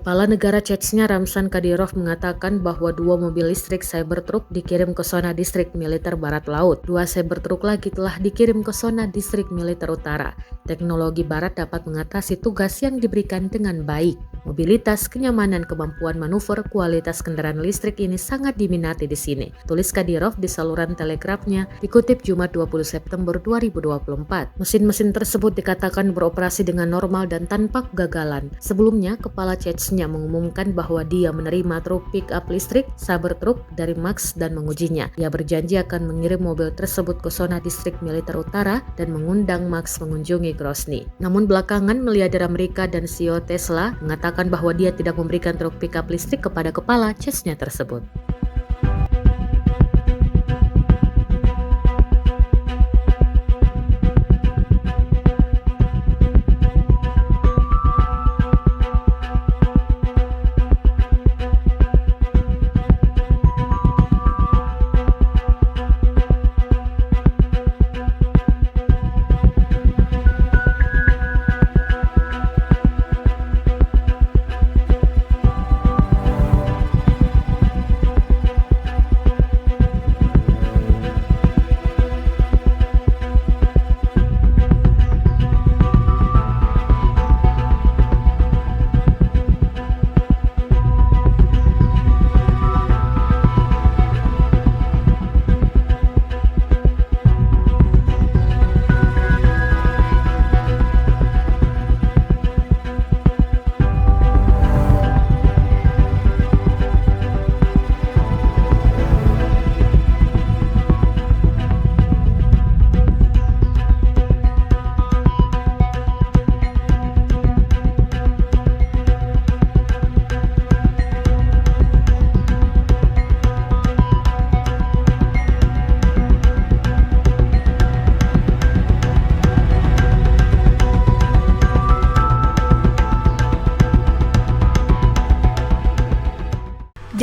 Kepala Negara Chechnya Ramzan Kadyrov mengatakan bahwa 2 mobil listrik Cybertruck dikirim ke zona distrik militer barat laut. 2 Cybertruck lagi telah dikirim ke zona distrik militer utara. Teknologi barat dapat mengatasi tugas yang diberikan dengan baik. Mobilitas, kenyamanan, kemampuan manuver, kualitas kendaraan listrik ini sangat diminati di sini, tulis Kadyrov di saluran Telegramnya dikutip Jumat 20 September 2024. Mesin-mesin tersebut dikatakan beroperasi dengan normal dan tanpa kegagalan. Sebelumnya, Kepala Chechnya mengumumkan bahwa dia menerima truk pick-up listrik Cybertruck dari Max dan mengujinya. Ia berjanji akan mengirim mobil tersebut ke zona distrik militer utara dan mengundang Max mengunjungi Grozny. Namun belakangan miliarder Amerika dan CEO Tesla mengatakan bahwa dia tidak memberikan truk pick-up listrik kepada Kepala Chechnya tersebut.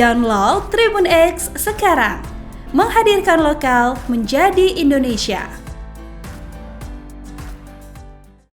Download Tribun X sekarang, menghadirkan lokal menjadi Indonesia.